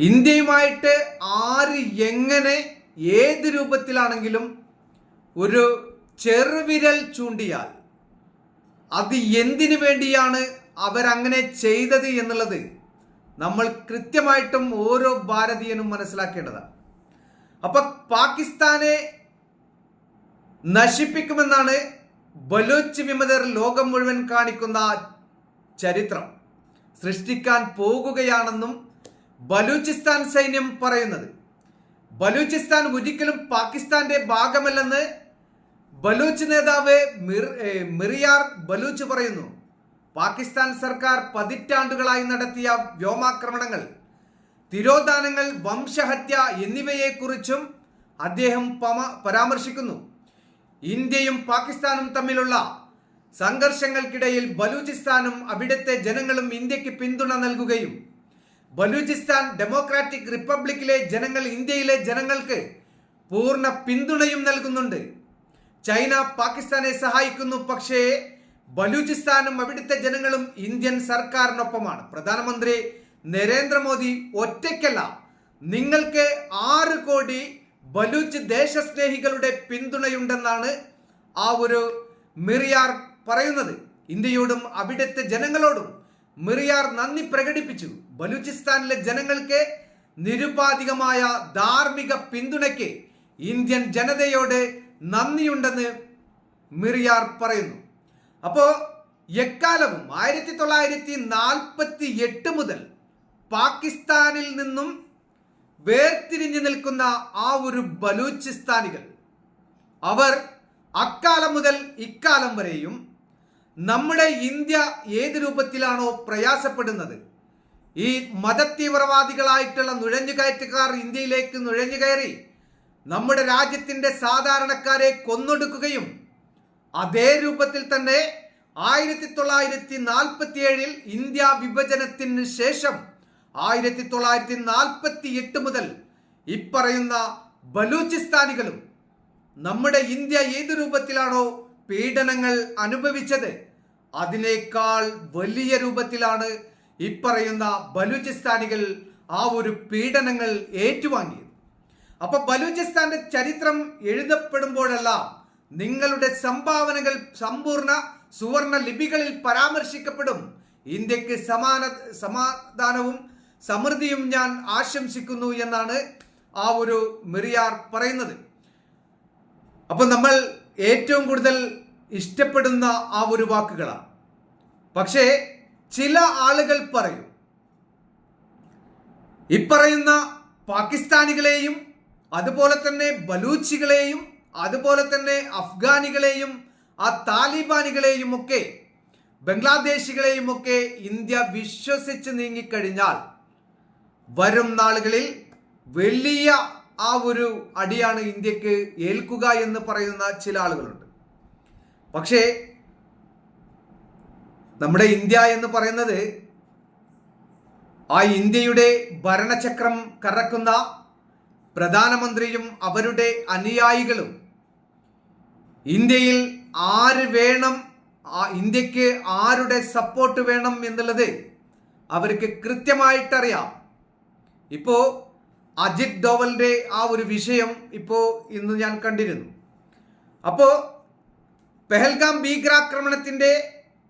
ഇന്ത്യയുമായിട്ട് ആര് എങ്ങനെ ഏത് രൂപത്തിലാണെങ്കിലും ഒരു ചെറുവിരൽ ചൂണ്ടിയാൽ അത് എന്തിനു വേണ്ടിയാണ് അവരങ്ങനെ ചെയ്തത് എന്നുള്ളത് നമ്മൾ കൃത്യമായിട്ടും ഓരോ ഭാരതീയനും മനസ്സിലാക്കേണ്ടതാണ്. അപ്പൊ പാകിസ്ഥാനെ നശിപ്പിക്കുമെന്നാണ് ബലൂച്ച് വിമതർ ലോകം മുഴുവൻ കാണിക്കുന്ന ചരിത്രം സൃഷ്ടിക്കാൻ പോകുകയാണെന്നും ബലൂചിസ്ഥാൻ സൈന്യം പറയുന്നത്. ബലൂചിസ്ഥാൻ ഒരിക്കലും പാകിസ്ഥാന്റെ ഭാഗമല്ലെന്ന് ബലൂച്ച് നേതാവ് മിറിയാർ ബലൂച്ച് പറയുന്നു. പാകിസ്ഥാൻ സർക്കാർ പതിറ്റാണ്ടുകളായി നടത്തിയ വ്യോമാക്രമണങ്ങൾ, തിരോധാനങ്ങൾ, വംശഹത്യ എന്നിവയെക്കുറിച്ചും അദ്ദേഹം പരാമർശിക്കുന്നു. ഇന്ത്യയും പാകിസ്ഥാനും തമ്മിലുള്ള സംഘർഷങ്ങൾക്കിടയിൽ ബലൂചിസ്ഥാനും അവിടുത്തെ ജനങ്ങളും ഇന്ത്യക്ക് പിന്തുണ നൽകുകയും ബലൂചിസ്ഥാൻ ഡെമോക്രാറ്റിക് റിപ്പബ്ലിക്കിലെ ജനങ്ങൾ ഇന്ത്യയിലെ ജനങ്ങൾക്ക് പൂർണ്ണ പിന്തുണയും നൽകുന്നുണ്ട്. ചൈന പാകിസ്ഥാനെ സഹായിക്കുന്നു, പക്ഷേ ബലൂചിസ്ഥാനും അവിടുത്തെ ജനങ്ങളും ഇന്ത്യൻ സർക്കാരിനൊപ്പമാണ്. പ്രധാനമന്ത്രി നരേന്ദ്രമോദി ഒറ്റയ്ക്കല്ല, നിങ്ങൾക്ക് 6 കോടി ബലൂച്ച് ദേശസ്നേഹികളുടെ പിന്തുണയുണ്ടെന്നാണ് ആ ഒരു മിറിയാർ പറയുന്നത്. ഇന്ത്യയോടും അവിടുത്തെ ജനങ്ങളോടും മിറിയാർ നന്ദി പ്രകടിപ്പിച്ചു. ബലൂചിസ്ഥാനിലെ ജനങ്ങൾക്ക് നിരുപാധികമായ ധാർമ്മിക പിന്തുണയ്ക്ക് ഇന്ത്യൻ ജനതയോട് നന്ദിയുണ്ടെന്ന് മിറിയാർ പറയുന്നു. അപ്പോ എക്കാലവും 1948 മുതൽ പാകിസ്ഥാനിൽ നിന്നും വേർതിരിഞ്ഞു നിൽക്കുന്ന ആ ഒരു ബലൂചിസ്ഥാനികൾ, അവർ അക്കാലം മുതൽ ഇക്കാലം വരെയും നമ്മുടെ ഇന്ത്യ ഏത് രൂപത്തിലാണോ പ്രയാസപ്പെടുന്നത്, ഈ മതതീവ്രവാദികളായിട്ടുള്ള നുഴഞ്ഞുകയറ്റക്കാർ ഇന്ത്യയിലേക്ക് നുഴഞ്ഞുകയറി നമ്മുടെ രാജ്യത്തിന്റെ സാധാരണക്കാരെ കൊന്നൊടുക്കുകയും അതേ രൂപത്തിൽ തന്നെ 1947 ഇന്ത്യ വിഭജനത്തിന് ശേഷം 1948 മുതൽ ഇപ്പറയുന്ന ബലൂചിസ്ഥാനികളും നമ്മുടെ ഇന്ത്യ ഏത് രൂപത്തിലാണോ പീഡനങ്ങൾ അനുഭവിച്ചത് അതിനേക്കാൾ വലിയ രൂപത്തിലാണ് ഇപ്പറയുന്ന ബലൂചിസ്ഥാനികൾ ആ ഒരു പീഡനങ്ങൾ ഏറ്റുവാങ്ങിയത്. അപ്പൊ ബലൂചിസ്ഥാന്റെ ചരിത്രം എഴുതപ്പെടുമ്പോഴെല്ലാം നിങ്ങളുടെ സംഭാവനകൾ സമ്പൂർണ്ണ സുവർണ ലിപികളിൽ പരാമർശിക്കപ്പെടും. ഇന്ത്യക്ക് സമാധാനവും സമൃദ്ധിയും ഞാൻ ആശംസിക്കുന്നു എന്നാണ് ആ ഒരു മിറിയാർ പറയുന്നത്. അപ്പൊ നമ്മൾ ഏറ്റവും കൂടുതൽ ഇഷ്ടപ്പെടുന്ന ആ ഒരു വാക്കുകളാണ്. പക്ഷേ ചില ആളുകൾ പറയും, ഇപ്പറയുന്ന പാകിസ്ഥാനികളെയും അതുപോലെ തന്നെ ബലൂച്ചികളെയും അതുപോലെ തന്നെ അഫ്ഗാനികളെയും ആ താലിബാനികളെയും ഒക്കെ ബംഗ്ലാദേശികളെയും ഒക്കെ ഇന്ത്യ വിശ്വസിച്ച് നീങ്ങിക്കഴിഞ്ഞാൽ വരും നാളുകളിൽ വലിയ ആ ഒരു അടിയാണ് ഇന്ത്യക്ക് ഏൽക്കുക എന്ന് പറയുന്ന ചില ആളുകളുണ്ട്. പക്ഷേ നമ്മുടെ ഇന്ത്യ എന്ന് പറയുന്നത് ആ ഇന്ത്യയുടെ ഭരണചക്രം കറക്കുന്ന പ്രധാനമന്ത്രിയും അവരുടെ അനുയായികളും ഇന്ത്യയിൽ ആര് വേണം, ഇന്ത്യക്ക് ആരുടെ സപ്പോർട്ട് വേണം എന്നുള്ളത് അവർക്ക് കൃത്യമായിട്ടറിയാം. ഇപ്പോ അജിത് ഡോവലിന്റെ ആ ഒരു വിഷയം ഇന്ന് ഞാൻ കണ്ടിരുന്നു. അപ്പോ പെഹൽഗാം ഭീകരാക്രമണത്തിന്റെ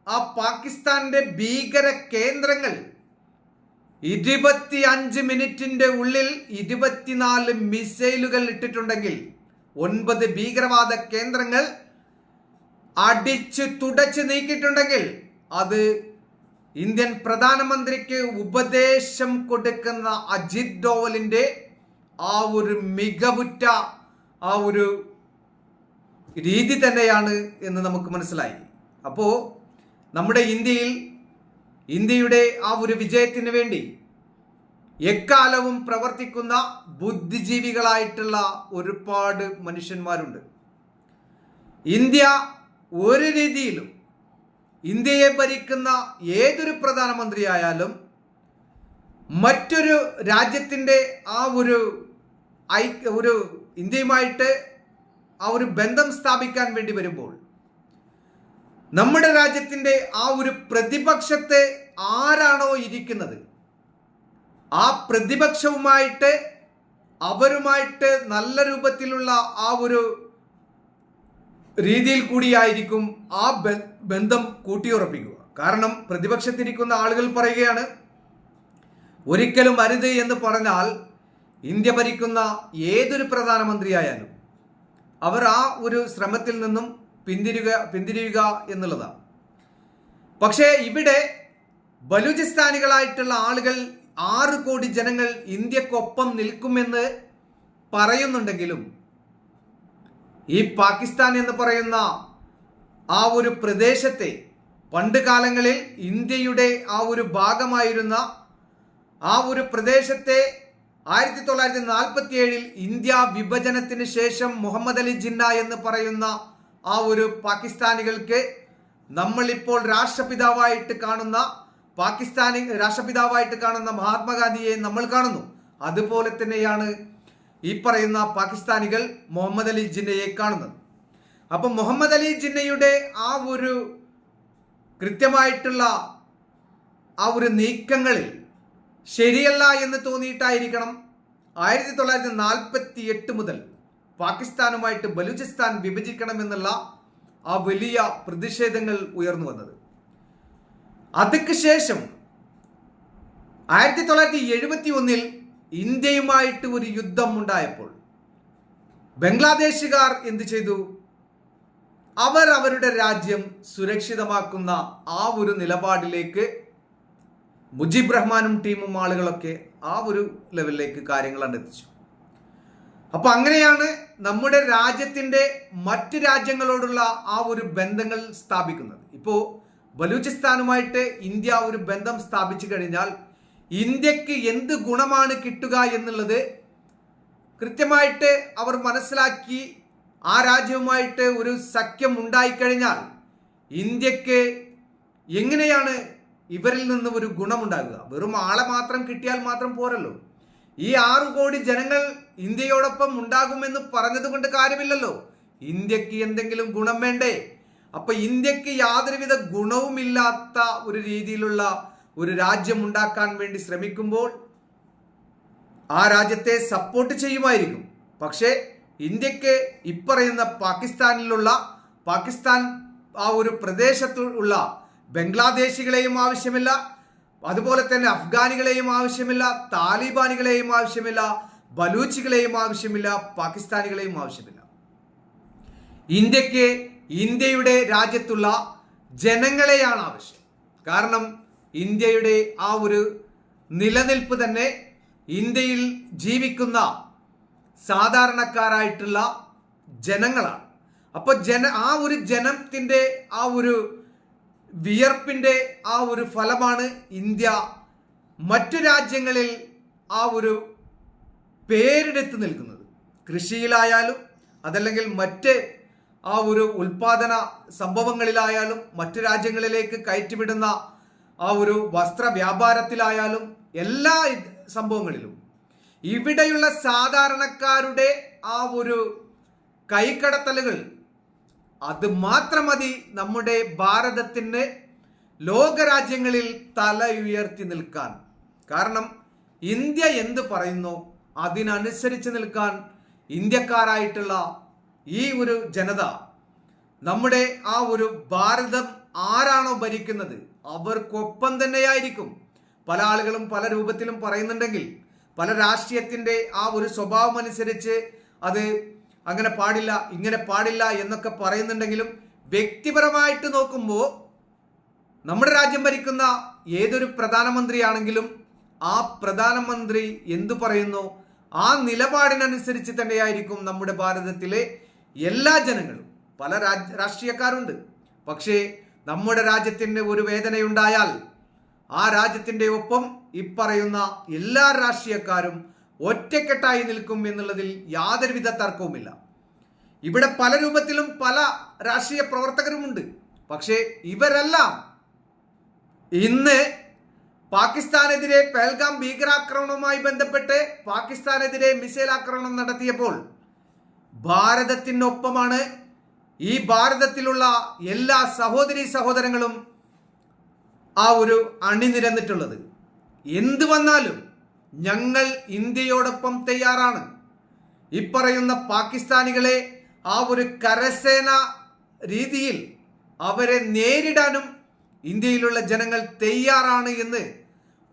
ആ പാകിസ്ഥാന്റെ ഭീകര കേന്ദ്രങ്ങൾ 25 മിനിറ്റിന്റെ ഉള്ളിൽ 24 മിസൈലുകൾ ഇട്ടിട്ടുണ്ടെങ്കിൽ 9 ഭീകരവാദ കേന്ദ്രങ്ങൾ അടിച്ച് തുടച്ച് നീക്കിയിട്ടുണ്ടെങ്കിൽ അത് ഇന്ത്യൻ പ്രധാനമന്ത്രിക്ക് ഉപദേശം കൊടുക്കുന്ന അജിത് ഡോവലിന്റെ ആ ഒരു മികവുറ്റ ആ ഒരു രീതി തന്നെയാണ് എന്ന് നമുക്ക് മനസ്സിലായി. അപ്പോ നമ്മുടെ ഇന്ത്യയുടെ ആ ഒരു വിജയത്തിന് വേണ്ടി എക്കാലവും പ്രവർത്തിക്കുന്ന ബുദ്ധിജീവികളായിട്ടുള്ള ഒരുപാട് മനുഷ്യന്മാരുണ്ട്. ഇന്ത്യ ഒരു രീതിയിലും ഇന്ത്യയെ ഭരിക്കുന്ന ഏതൊരു പ്രധാനമന്ത്രിയായാലും മറ്റൊരു രാജ്യത്തിന്റെ ആ ഒരു ഇന്ത്യയുമായിട്ട് ആ ഒരു ബന്ധം സ്ഥാപിക്കാൻ വേണ്ടി വരുമ്പോൾ നമ്മുടെ രാജ്യത്തിന്റെ ആ ഒരു പ്രതിപക്ഷത്തെ ആരാണോ ഇരിക്കുന്നത് ആ പ്രതിപക്ഷവുമായിട്ട് അവരുമായിട്ട് നല്ല രൂപത്തിലുള്ള ആ ഒരു രീതിയിൽ കൂടിയായിരിക്കും ആ ബന്ധം കൂട്ടിയുറപ്പിക്കുക. കാരണം പ്രതിപക്ഷത്തിരിക്കുന്ന ആളുകൾ പറയുകയാണ്, ഒരിക്കലും അരുത് എന്ന് പറഞ്ഞാൽ ഇന്ത്യ ഭരിക്കുന്ന ഏതൊരു പ്രധാനമന്ത്രിയായാലും അവർ ആ ഒരു ശ്രമത്തിൽ നിന്നും പിന്തിരിയുക എന്നുള്ളതാണ്. പക്ഷേ ഇവിടെ ബലൂചിസ്ഥാനികളായിട്ടുള്ള ആളുകൾ 6 കോടി ജനങ്ങൾ ഇന്ത്യക്കൊപ്പം നിൽക്കുമെന്ന് പറയുന്നുണ്ടെങ്കിലും ഈ പാകിസ്ഥാൻ എന്ന് പറയുന്ന ആ ഒരു പ്രദേശത്തെ പണ്ട് കാലങ്ങളിൽ ഇന്ത്യയുടെ ആ ഒരു ഭാഗമായിരുന്ന ആ ഒരു പ്രദേശത്തെ 1947 ഇന്ത്യ വിഭജനത്തിന് ശേഷം മുഹമ്മദ് അലി ജിന്ന എന്ന് പറയുന്ന ആ ഒരു പാകിസ്ഥാനികൾക്ക് നമ്മളിപ്പോൾ രാഷ്ട്രപിതാവായിട്ട് കാണുന്ന മഹാത്മാഗാന്ധിയെ നമ്മൾ കാണുന്നു. അതുപോലെ തന്നെയാണ് ഈ പറയുന്ന പാകിസ്ഥാനികൾ മുഹമ്മദ് അലി ജിന്നയെ കാണുന്നത്. അപ്പൊ മുഹമ്മദ് അലി ജിന്നയുടെ ആ ഒരു കൃത്യമായിട്ടുള്ള ആ ഒരു നീക്കങ്ങളിൽ ശരിയല്ല എന്ന് തോന്നിയിട്ടായിരിക്കണം 1948 മുതൽ പാകിസ്ഥാനുമായിട്ട് ബലൂചിസ്ഥാൻ വിഭജിക്കണമെന്നുള്ള ആ വലിയ പ്രതിഷേധങ്ങൾ ഉയർന്നു വന്നത്. അതിക്ക് ശേഷം 1971 ഇന്ത്യയുമായിട്ട് ഒരു യുദ്ധം ഉണ്ടായപ്പോൾ ബംഗ്ലാദേശുകാർ എന്ത് ചെയ്തു? അവർ അവരുടെ രാജ്യം സുരക്ഷിതമാക്കുന്ന ആ ഒരു നിലപാടിലേക്ക് മുജീബ് റഹ്മാനും ടീമും ആളുകളൊക്കെ ആ ഒരു ലെവലിലേക്ക് കാര്യങ്ങൾ എത്തിച്ചു. അപ്പൊ അങ്ങനെയാണ് നമ്മുടെ രാജ്യത്തിന്റെ മറ്റ് രാജ്യങ്ങളോടുള്ള ആ ഒരു ബന്ധങ്ങൾ സ്ഥാപിക്കുന്നത്. ഇപ്പോ ബലൂചിസ്ഥാനുമായിട്ട് ഇന്ത്യ ഒരു ബന്ധം സ്ഥാപിച്ചു കഴിഞ്ഞാൽ ഇന്ത്യക്ക് എന്ത് ഗുണമാണ് കിട്ടുക എന്നുള്ളത് കൃത്യമായിട്ട് അവർ മനസ്സിലാക്കി ആ രാജ്യവുമായിട്ട് ഒരു സഖ്യം ഉണ്ടായിക്കഴിഞ്ഞാൽ ഇന്ത്യക്ക് എങ്ങനെയാണ് ഇവരിൽ നിന്ന് ഒരു ഗുണമുണ്ടാകുക? വെറും ആളെ മാത്രം കിട്ടിയാൽ മാത്രം പോരല്ലോ. ഈ 6 കോടി ജനങ്ങൾ ഇന്ത്യയോടൊപ്പം ഉണ്ടാകുമെന്ന് പറഞ്ഞത് കൊണ്ട് കാര്യമില്ലല്ലോ. ഇന്ത്യക്ക് എന്തെങ്കിലും ഗുണം വേണ്ടേ? അപ്പൊ ഇന്ത്യക്ക് യാതൊരുവിധ ഗുണവുമില്ലാത്ത ഒരു രീതിയിലുള്ള ഒരു രാജ്യം ഉണ്ടാക്കാൻ വേണ്ടി ശ്രമിക്കുമ്പോൾ ആ രാജ്യത്തെ സപ്പോർട്ട് ചെയ്യുമായിരിക്കും. പക്ഷേ ഇന്ത്യക്ക് ഇപ്പറയുന്ന പാകിസ്ഥാൻ ആ ഒരു പ്രദേശത്തുള്ള ബംഗ്ലാദേശികളെയും ആവശ്യമില്ല, അതുപോലെ തന്നെ അഫ്ഗാനികളെയും ആവശ്യമില്ല, താലിബാനികളെയും ആവശ്യമില്ല, ബലൂച്ചികളെയും ആവശ്യമില്ല, പാകിസ്ഥാനികളെയും ആവശ്യമില്ല. ഇന്ത്യക്ക് ഇന്ത്യയുടെ രാജ്യത്തുള്ള ജനങ്ങളെയാണ് ആവശ്യം. കാരണം ഇന്ത്യയുടെ ആ ഒരു നിലനിൽപ്പ് തന്നെ ഇന്ത്യയിൽ ജീവിക്കുന്ന സാധാരണക്കാരായിട്ടുള്ള ജനങ്ങളാണ്. അപ്പൊ ആ ഒരു ജനത്തിന്റെ ആ ഒരു വിയർപ്പിന്റെ ആ ഒരു ഫലമാണ് ഇന്ത്യ മറ്റു രാജ്യങ്ങളിൽ ആ ഒരു പേരെടുത്ത് നിൽക്കുന്നത്. കൃഷിയിലായാലും അതല്ലെങ്കിൽ മറ്റ് ആ ഒരു ഉൽപാദന സംഭവങ്ങളിലായാലും മറ്റു രാജ്യങ്ങളിലേക്ക് കയറ്റിവിടുന്ന ആ ഒരു വസ്ത്ര വ്യാപാരത്തിലായാലും എല്ലാ സംഭവങ്ങളിലും ഇവിടെയുള്ള സാധാരണക്കാരുടെ ആ ഒരു കൈക്കടത്തലുകൾ അത് മാത്രം മതി നമ്മുടെ ഭാരതത്തിന് ലോകരാജ്യങ്ങളിൽ തല ഉയർത്തി നിൽക്കാൻ. കാരണം ഇന്ത്യ എന്ത് പറയുന്നു അതിനനുസരിച്ച് നിൽക്കാൻ ഇന്ത്യക്കാരായിട്ടുള്ള ഈ ഒരു ജനത, നമ്മുടെ ആ ഒരു ഭാരതം ആരാണോ ഭരിക്കുന്നത് അവർക്കൊപ്പം തന്നെയായിരിക്കും. പല ആളുകളും പല രൂപത്തിലും പറയുന്നുണ്ടെങ്കിൽ പല രാഷ്ട്രീയത്തിന്റെ ആ ഒരു സ്വഭാവം അനുസരിച്ച് അത് അങ്ങനെ പാടില്ല ഇങ്ങനെ പാടില്ല എന്നൊക്കെ പറയുന്നുണ്ടെങ്കിലും വ്യക്തിപരമായിട്ട് നോക്കുമ്പോൾ നമ്മുടെ രാജ്യം ഭരിക്കുന്ന ഏതൊരു പ്രധാനമന്ത്രിയാണെങ്കിലും ആ പ്രധാനമന്ത്രി എന്തു പറയുന്നു ആ നിലപാടിനനുസരിച്ച് തന്നെയായിരിക്കും നമ്മുടെ ഭാരതത്തിലെ എല്ലാ ജനങ്ങളും. പല രാഷ്ട്രീയക്കാരുണ്ട്, പക്ഷേ നമ്മുടെ രാജ്യത്തിന് ഒരു വേദനയുണ്ടായാൽ ആ രാജ്യത്തിന്റെ ഒപ്പം ഇപ്പറയുന്ന എല്ലാ രാഷ്ട്രീയക്കാരും ഒറ്റക്കെട്ടായി നിൽക്കും എന്നുള്ളതിൽ യാതൊരുവിധ തർക്കവുമില്ല. ഇവിടെ പല രൂപത്തിലും പല രാഷ്ട്രീയ പ്രവർത്തകരുമുണ്ട്. പക്ഷേ ഇവരെല്ലാം ഇന്ന് പാകിസ്ഥാനെതിരെ പെഹൽഗാം ഭീകരാക്രമണവുമായി ബന്ധപ്പെട്ട് പാകിസ്ഥാനെതിരെ മിസൈൽ ആക്രമണം നടത്തിയപ്പോൾ ഭാരതത്തിനൊപ്പമാണ്. ഈ ഭാരതത്തിലുള്ള എല്ലാ സഹോദരീ സഹോദരങ്ങളും ആ ഒരു അണിനിരന്നിട്ടുള്ളത്. എന്ത് വന്നാലും ഞങ്ങൾ ഇന്ത്യയോടൊപ്പം തയ്യാറാണ്. ഇപ്പറയുന്ന പാകിസ്ഥാനികളെ ആ ഒരു കരസേന രീതിയിൽ അവരെ നേരിടാനും ഇന്ത്യയിലുള്ള ജനങ്ങൾ തയ്യാറാണ് എന്ന്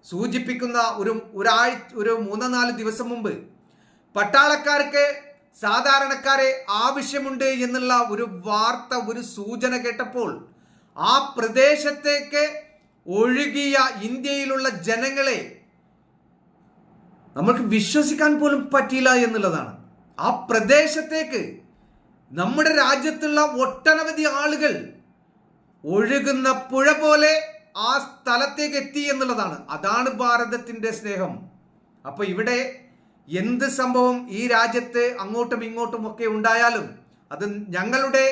സൂചിപ്പിക്കുന്ന ഒരു 3-4 ദിവസം മുമ്പ് പട്ടാളക്കാർക്ക് സാധാരണക്കാരെ ആവശ്യമുണ്ട് എന്നുള്ള ഒരു വാർത്ത, ഒരു സൂചന കേട്ടപ്പോൾ ആ പ്രദേശത്തേക്ക് ഒഴുകിയ ഇന്ത്യയിലുള്ള ജനങ്ങളെ നമുക്ക് വിശ്വസിക്കാൻ പോലും പറ്റിയില്ല എന്നുള്ളതാണ്. ആ പ്രദേശത്തേക്ക് നമ്മുടെ രാജ്യത്തുള്ള ഒട്ടനവധി ആളുകൾ ഒഴുകുന്ന പുഴ പോലെ ആ സ്ഥലത്തേക്ക് എത്തി എന്നുള്ളതാണ്. അതാണ് ഭാരതത്തിന്റെ സ്നേഹം. അപ്പൊ ഇവിടെ എന്ത് സംഭവം ഈ രാജ്യത്ത് അങ്ങോട്ടും ഇങ്ങോട്ടും ഒക്കെ ഉണ്ടായാലും അത് ഞങ്ങളുടെ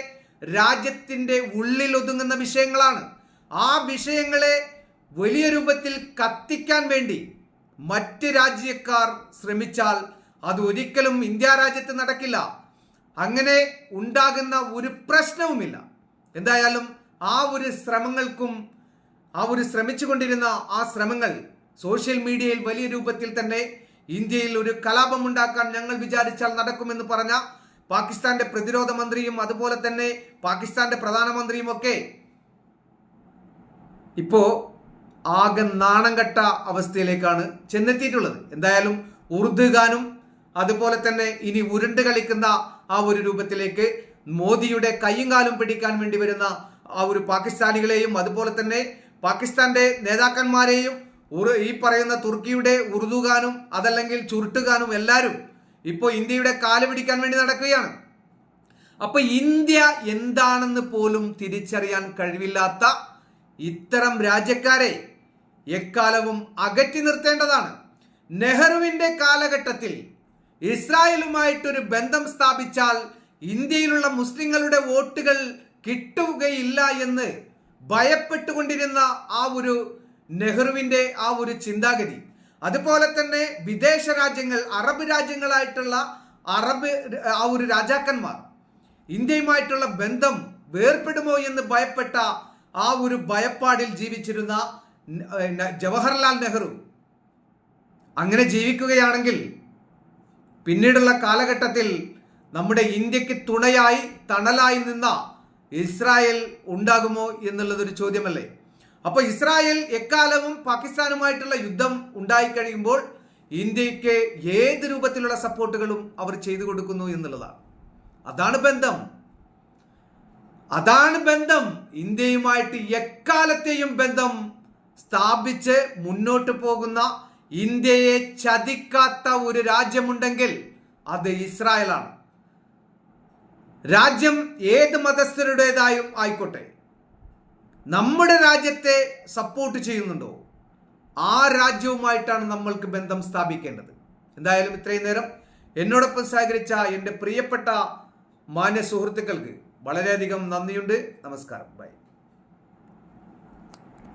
രാജ്യത്തിന്റെ ഉള്ളിൽ ഒതുങ്ങുന്ന വിഷയങ്ങളാണ്. ആ വിഷയങ്ങളെ വലിയ രൂപത്തിൽ കത്തിക്കാൻ വേണ്ടി മറ്റ് രാജ്യക്കാർ ശ്രമിച്ചാൽ അത് ഒരിക്കലും ഇന്ത്യ രാജ്യത്ത് നടക്കില്ല. അങ്ങനെ ഉണ്ടാകുന്ന ഒരു പ്രശ്നവുമില്ല. എന്തായാലും ആ ഒരു ശ്രമങ്ങൾക്കും ശ്രമിച്ചുകൊണ്ടിരുന്ന ആ ശ്രമങ്ങൾ സോഷ്യൽ മീഡിയയിൽ വലിയ രൂപത്തിൽ തന്നെ ഇന്ത്യയിൽ ഒരു കലാപം ഉണ്ടാക്കാൻ ഞങ്ങൾ വിചാരിച്ചാൽ നടക്കുമെന്ന് പറഞ്ഞ പാകിസ്ഥാന്റെ പ്രതിരോധ മന്ത്രിയും അതുപോലെ തന്നെ പാകിസ്ഥാന്റെ പ്രധാനമന്ത്രിയും ഒക്കെ ഇപ്പോ ആകെ നാണം കെട്ട അവസ്ഥയിലേക്കാണ് ചെന്നെത്തിയിട്ടുള്ളത്. എന്തായാലും ഉറുദുഖാനും അതുപോലെ തന്നെ ഇനി ഉരുണ്ട് കളിക്കുന്ന ആ ഒരു രൂപത്തിലേക്ക് മോദിയുടെ കൈയും കാലും പിടിക്കാൻ വേണ്ടി വരുന്ന ആ ഒരു പാകിസ്ഥാനികളെയും അതുപോലെ തന്നെ പാകിസ്ഥാന്റെ നേതാക്കന്മാരെയും ഈ പറയുന്ന തുർക്കിയുടെ ഉറുദുഖാനും അതല്ലെങ്കിൽ ചുരുട്ടുഖാനും എല്ലാവരും ഇപ്പോൾ ഇന്ത്യയുടെ കാല് പിടിക്കാൻ വേണ്ടി നടക്കുകയാണ്. അപ്പൊ ഇന്ത്യ എന്താണെന്ന് പോലും തിരിച്ചറിയാൻ കഴിവില്ലാത്ത ഇത്തരം രാജ്യക്കാരെ എക്കാലവും അകറ്റി നിർത്തേണ്ടതാണ്. നെഹ്റുവിന്റെ കാലഘട്ടത്തിൽ ഇസ്രായേലുമായിട്ടൊരു ബന്ധം സ്ഥാപിച്ചാൽ ഇന്ത്യയിലുള്ള മുസ്ലിങ്ങളുടെ വോട്ടുകൾ കിട്ടുകയില്ല എന്ന് ഭയപ്പെട്ടുകൊണ്ടിരുന്ന ആ ഒരു നെഹ്റുവിന്റെ ആ ഒരു ചിന്താഗതി, അതുപോലെ തന്നെ വിദേശ രാജ്യങ്ങൾ, അറബ് രാജ്യങ്ങളായിട്ടുള്ള ആ ഒരു രാജാക്കന്മാർ ഇന്ത്യയുമായിട്ടുള്ള ബന്ധം വേർപ്പെടുമോ എന്ന് ഭയപ്പെട്ട ആ ഒരു ഭയപ്പാടിൽ ജീവിച്ചിരുന്ന ജവഹർലാൽ നെഹ്റു അങ്ങനെ ജീവിക്കുകയാണെങ്കിൽ പിന്നീടുള്ള കാലഘട്ടത്തിൽ നമ്മുടെ ഇന്ത്യക്ക് തുണയായി തണലായി നിന്ന ഇസ്രായേൽ ഉണ്ടാകുമോ എന്നുള്ളതൊരു ചോദ്യമല്ലേ. അപ്പൊ ഇസ്രായേൽ എക്കാലവും പാകിസ്ഥാനുമായിട്ടുള്ള യുദ്ധം ഉണ്ടായിക്കഴിയുമ്പോൾ ഇന്ത്യക്ക് ഏത് രൂപത്തിലുള്ള സപ്പോർട്ടുകളും അവർ ചെയ്തു കൊടുക്കുന്നു എന്നുള്ളതാണ്. അതാണ് ബന്ധം. ഇന്ത്യയുമായിട്ട് എക്കാലത്തെയും ബന്ധം സ്ഥാപിച്ച് മുന്നോട്ട് പോകുന്ന, ഇന്ത്യയെ ചതിക്കാത്ത ഒരു രാജ്യമുണ്ടെങ്കിൽ അത് ഇസ്രായേലാണ്. രാജ്യം ഏത് മതസ്ഥരുടേതായും ആയിക്കോട്ടെ, നമ്മുടെ രാജ്യത്തെ സപ്പോർട്ട് ചെയ്യുന്നുണ്ടോ ആ രാജ്യവുമായിട്ടാണ് നമ്മൾക്ക് ബന്ധം സ്ഥാപിക്കേണ്ടത്. എന്തായാലും ഇത്രയും നേരം എന്നോടൊപ്പം സഹകരിച്ച എൻ്റെ പ്രിയപ്പെട്ട മാന്യ സുഹൃത്തുക്കൾക്ക് വളരെയധികം നന്ദിയുണ്ട്. നമസ്കാരം. ബൈ.